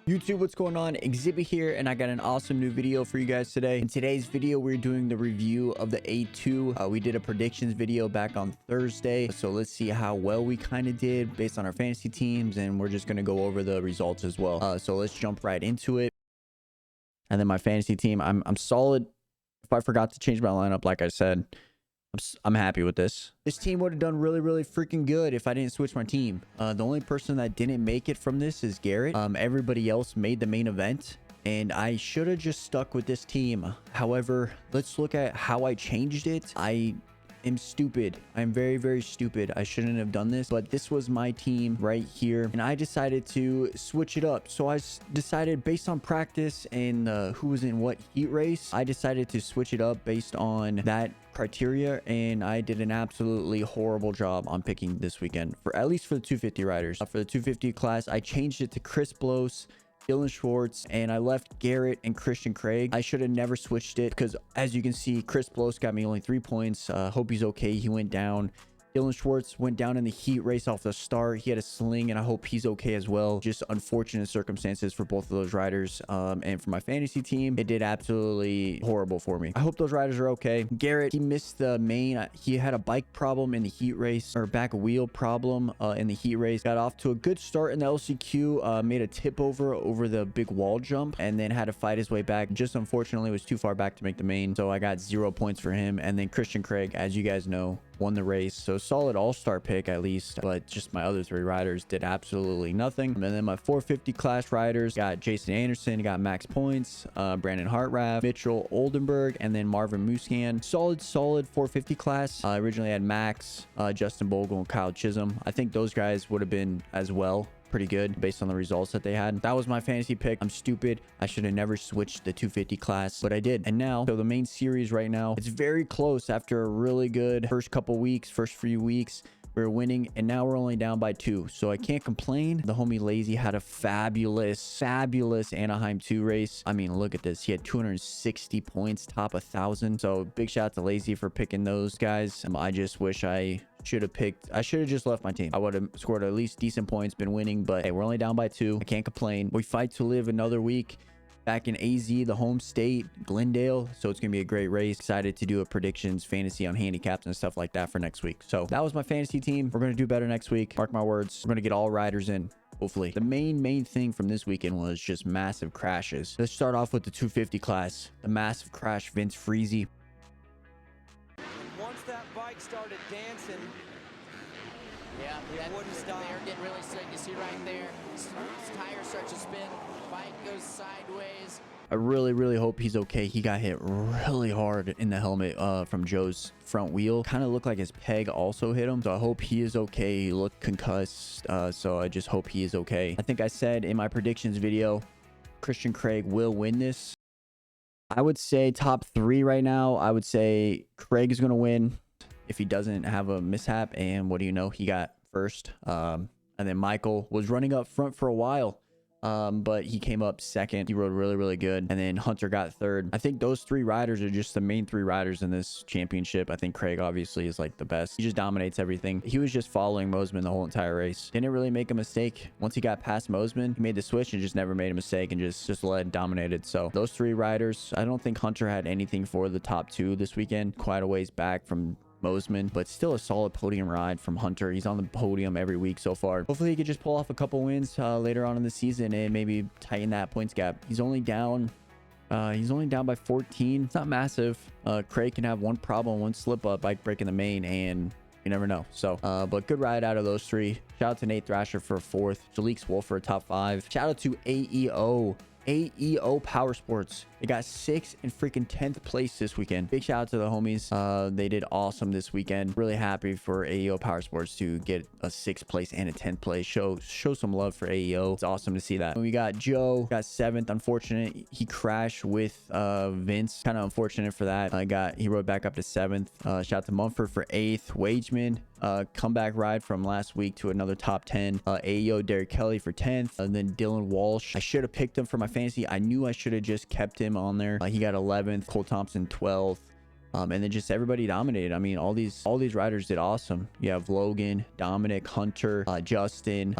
YouTube, what's going on? Exhibit here, and I got an awesome new video for you guys today. In today's video, we're doing the review of the A2. We did a predictions video back on Thursday, so let's see how well we kind of did based on our fantasy teams, and we're just going to go over the results as well. So let's jump right into it. And then my fantasy team, I'm solid. If I forgot to change my lineup, like I said, I'm happy with this. This team would have done really freaking good if I didn't switch my team. The only person that didn't make it from this is Garrett. Everybody else made the main event, and I should have just stuck with this team. However, let's look at how I changed it. I am stupid. I'm very stupid. I shouldn't have done this, but this was my team right here, and I decided to switch it up. So I decided based on practice and who was in what heat race, I decided to switch it up based on that criteria, and I did an absolutely horrible job on picking this weekend, for at least for the 250 riders. For the 250 class, I changed it to Chris Blows, Dylan Schwartz, and I left Garrett and Christian Craig. I should have never switched it because, as you can see, Chris Blows got me only 3 points. Hope he's okay. He went down. Dylan Schwartz went down in the heat race off the start. He had a sling, and I hope he's okay as well. Just unfortunate circumstances for both of those riders. And for my fantasy team, it did absolutely horrible for me. I hope those riders are okay. Garrett, he missed the main. He had a bike problem in the heat race, or back wheel problem in the heat race. Got off to a good start in the LCQ, made a tip over the big wall jump, and then had to fight his way back. Just unfortunately was too far back to make the main, so I got 0 points for him. And then Christian Craig, as you guys know, won the race. So solid all-star pick at least, but just my other 3 riders did absolutely nothing. And then my 450 class riders got Jason Anderson, got max points, Brandon Hartraff, Mitchell Oldenburg, and then Marvin Muscan. Solid 450 class. I originally had Max, Justin Bogle, and Kyle Chisholm. I think those guys would have been as well pretty good based on the results that they had. That was my fantasy pick. I'm stupid. I should have never switched the 250 class, but I did. And now, so the main series right now, it's very close after a really good first few weeks. We're winning, and now we're only down by 2, so I can't complain. The homie Lazy had a fabulous Anaheim 2 race. I mean, look at this. He had 260 points, top 1,000. So big shout out to Lazy for picking those guys. I just wish I should have just left my team. I would have scored at least decent points, been winning, but hey, we're only down by 2. I can't complain. We fight to live another week back in AZ, the home state, Glendale. So it's gonna be a great race. Excited to do a predictions, fantasy on handicaps and stuff like that for next week. So that was my fantasy team. We're gonna do better next week. Mark my words. We're gonna get all riders in, hopefully. The main thing from this weekend was just massive crashes. Let's start off with the 250 class. The massive crash, Vince Freezy. Once that bike started dancing, yeah, they're getting really sick. You see right there, his tires start to spin, bike goes sideways. I really hope he's okay. He got hit really hard in the helmet from Joe's front wheel. Kind of looked like his peg also hit him, so I hope he is okay. He looked concussed, so I just hope he is okay. I think I said in my predictions video, Christian Craig will win this. I would say top 3 right now. I would say Craig is going to win if he doesn't have a mishap, and what do you know, he got first. And then Michael was running up front for a while, but he came up second. He rode really good, and then Hunter got third. I think those 3 riders are just the main 3 riders in this championship. I think Craig obviously is like the best. He just dominates everything. He was just following Mosman the whole entire race. Didn't really make a mistake. Once he got past Mosman, he made the switch and just never made a mistake, and just led, dominated. So those 3 riders, I don't think Hunter had anything for the top 2 this weekend. Quite a ways back from Mosman, but still a solid podium ride from Hunter. He's on the podium every week so far. Hopefully he could just pull off a couple wins later on in the season and maybe tighten that points gap. He's only down by 14. It's not massive. Craig can have one problem, one slip up, bike breaking the main, and you never know. So but good ride out of those 3. Shout out to Nate Thrasher for a 4th, Jaleek's Wolf for a top 5. Shout out to AEO Power Sports. They got 6th and freaking 10th place this weekend. Big shout out to the homies. They did awesome this weekend. Really happy for AEO Power Sports to get a 6th place and a 10th place. Show some love for AEO. It's awesome to see that. We got Joe, got 7th. Unfortunate, he crashed with Vince. Kind of unfortunate for that. He rode back up to 7th. Shout out to Mumford for 8th. Wageman, comeback ride from last week to another top 10. AEO Derek Kelly for 10th, and then Dylan Walsh. I should have picked him for my fantasy. I knew I should have just kept him on there. He got 11th. Cole Thompson 12th. And then just everybody dominated. I mean, all these riders did awesome. You have Logan, Dominic, Hunter, Justin,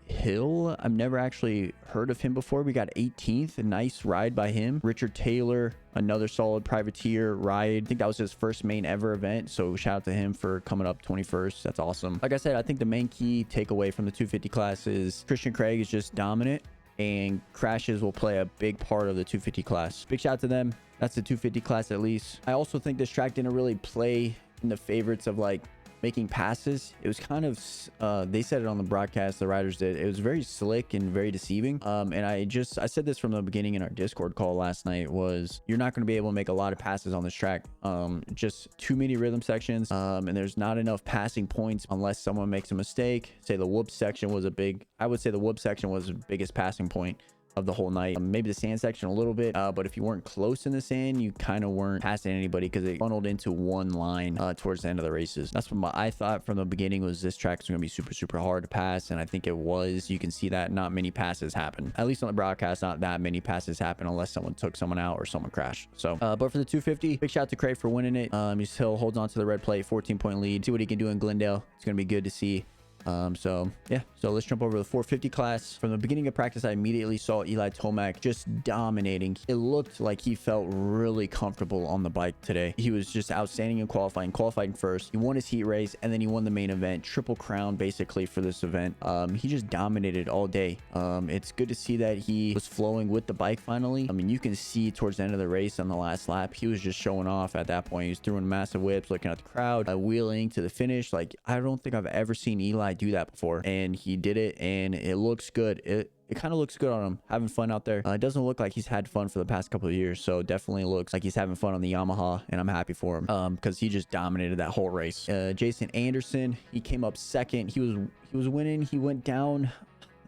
Hill. I've never actually heard of him before. We got 18th. A nice ride by him. Richard Taylor, another solid privateer ride. I think that was his first main ever event, so shout out to him for coming up 21st. That's awesome. Like I said, I think the main key takeaway from the 250 class is Christian Craig is just dominant, and crashes will play a big part of the 250 class. Big shout out to them. That's the 250 class at least. I also think this track didn't really play in the favorites of like making passes. It was kind of they said it on the broadcast, the riders did, it was very slick and very deceiving. And I said this from the beginning in our Discord call last night, was you're not going to be able to make a lot of passes on this track. Just too many rhythm sections, and there's not enough passing points unless someone makes a mistake. Say the whoop section was I would say the whoop section was the biggest passing point of the whole night. Maybe the sand section a little bit, but if you weren't close in the sand, you kind of weren't passing anybody because it funneled into one line towards the end of the races. That's what I thought from the beginning, was this track is going to be super hard to pass, and I think it was. You can see that not many passes happen, at least on the broadcast. Not that many passes happen unless someone took someone out or someone crashed. So but for the 250, big shout out to Craig for winning it. He still holds on to the red plate, 14-point lead. See what he can do in Glendale. It's going to be good to see. So yeah, so let's jump over to the 450 class. From the beginning of practice, I immediately saw Eli Tomac just dominating. It looked like he felt really comfortable on the bike today. He was just outstanding in qualifying first. He won his heat race, and then he won the main event, triple crown basically for this event. He just dominated all day. It's good to see that he was flowing with the bike finally. I mean, you can see towards the end of the race on the last lap, he was just showing off at that point. He was throwing massive whips, looking at the crowd, wheeling to the finish. Like, I don't think I've ever seen Eli do that before, and he did it, and it looks good. It kind of looks good on him, having fun out there. It doesn't look like he's had fun for the past couple of years, so definitely looks like he's having fun on the Yamaha, and I'm happy for him because he just dominated that whole race. Jason Anderson, he came up second. He was winning. He went down.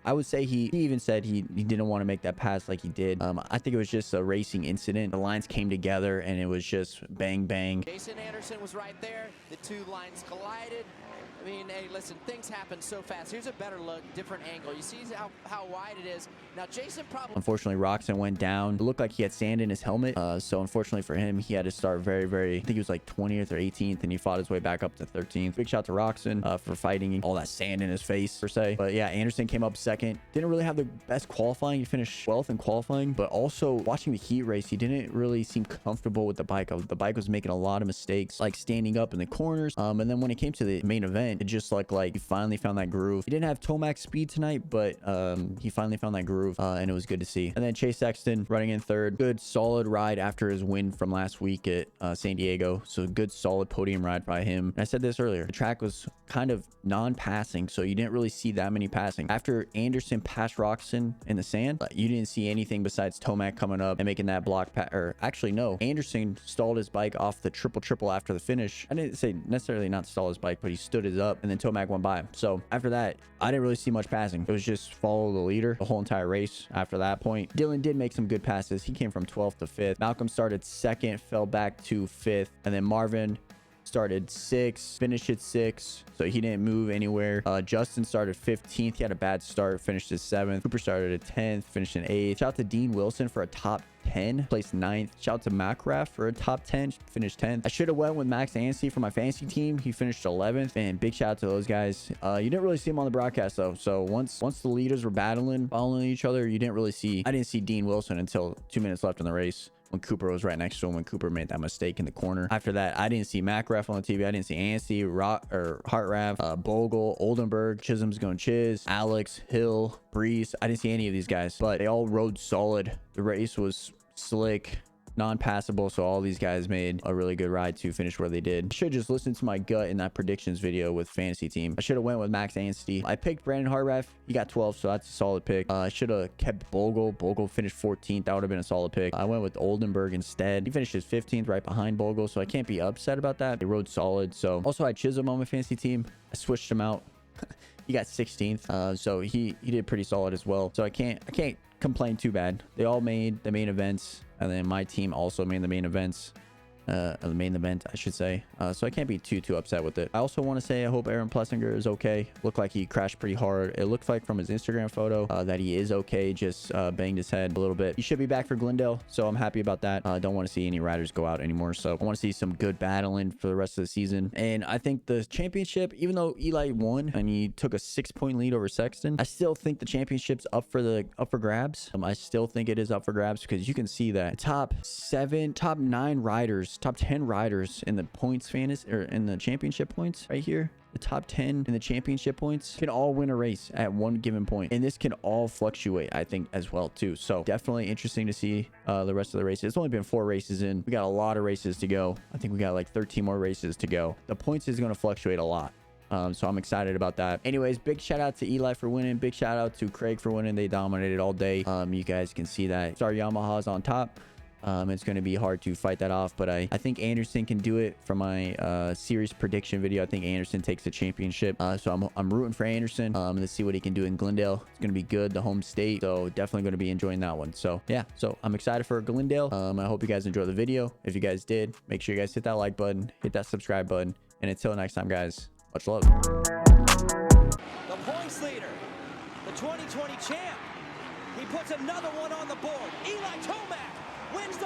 I would say he even said he didn't want to make that pass like he did. I think it was just a racing incident. The lines came together, and it was just bang bang. Jason Anderson was right there. The two lines collided. I mean, hey, listen, things happen so fast. Here's a better look, different angle. You see how wide it is. Now, Jason probably... Unfortunately, Roxon went down. It looked like he had sand in his helmet. So unfortunately for him, he had to start very, I think he was like 20th or 18th, and he fought his way back up to 13th. Big shout out to Roxon for fighting all that sand in his face, per se. But yeah, Anderson came up second. Didn't really have the best qualifying. He finished 12th in qualifying, but also watching the heat race, he didn't really seem comfortable with the bike. The bike was making a lot of mistakes, like standing up in the corners. And then when it came to the main event, it just looked like he finally found that groove. He didn't have Tomac's speed tonight, but he finally found that groove, and it was good to see. And then Chase Sexton running in third. Good solid ride after his win from last week at San Diego. So good solid podium ride by him. And I said this earlier, the track was kind of non-passing, so you didn't really see that many passing. After Anderson passed Roxon in the sand, you didn't see anything besides Tomac coming up and making that block pass. Or actually no, Anderson stalled his bike off the triple after the finish. I didn't say necessarily not stall his bike, but he stood his up, and then Tomac went by him. So after that, I didn't really see much passing. It was just follow the leader the whole entire race. After that point, Dylan did make some good passes. He came from 12th to 5th. Malcolm started second, fell back to 5th, and then Marvin started 6th, finished at 6th, so he didn't move anywhere. Justin started 15th. He had a bad start, finished at 7th. Cooper started at 10th, finished in 8th. Shout out to Dean Wilson for a top 10, placed 9th. Shout out to Macraft for a top 10, finished 10th. I should have went with Max Anstey for my fantasy team. He finished 11th, and big shout out to those guys. You didn't really see him on the broadcast though, so once the leaders were following each other, I didn't see Dean Wilson until 2 minutes left in the race, when Cooper was right next to him, when Cooper made that mistake in the corner. After that, I didn't see Macraff on the TV. I didn't see Anstey, Hartraff, Bogle, Oldenburg, Chisholm's going Chiz, Alex, Hill, Breeze. I didn't see any of these guys, but they all rode solid. The race was slick, non-passable, so all these guys made a really good ride to finish where they did. I should just listen to my gut in that predictions video with fantasy team. I should have went with Max Anstey. I picked Brandon Hartraff. He got 12th, so that's a solid pick. I should have kept Bogle. Bogle finished 14th. That would have been a solid pick. I went with Oldenburg instead. He finished his 15th, right behind Bogle, so I can't be upset about that. They rode solid. So also I had Chisholm on my fantasy team. I switched him out. He got 16th, so he did pretty solid as well. So I can't complain too bad. They all made the main events, and then my team also made the main events. main event, I should say. So I can't be too upset with it. I also want to say I hope Aaron Plessinger is okay. Looked like he crashed pretty hard. It looked like from his Instagram photo that he is okay, just banged his head a little bit. He should be back for Glendale, so I'm happy about that. Don't want to see any riders go out anymore, so I want to see some good battling for the rest of the season. And I think the championship, even though Eli won and he took a 6-point lead over Sexton, I still think the championship's up for grabs. I still think it is up for grabs because you can see that top 9 riders, top 10 riders in the points fantasy or in the championship points right here. The top 10 in the championship points can all win a race at one given point, and this can all fluctuate, I think, as well too. So definitely interesting to see the rest of the races. It's only been 4 races in. We got a lot of races to go. I think we got like 13 more races to go. The points is going to fluctuate a lot. So I'm excited about that. Anyways, big shout out to Eli for winning. Big shout out to Craig for winning. They dominated all day. You guys can see that. Star Yamaha's on top. It's going to be hard to fight that off, but I think Anderson can do it. For my series prediction video, I think Anderson takes the championship. So I'm rooting for Anderson. Let's see what he can do in Glendale. It's going to be good, the home state, so definitely going to be enjoying that one. So yeah, so I'm excited for Glendale. I hope you guys enjoyed the video. If you guys did, make sure you guys hit that like button, hit that subscribe button, and until next time, guys, much love. The points leader, the 2020 champ. He puts another one on the board. Eli Tomac wins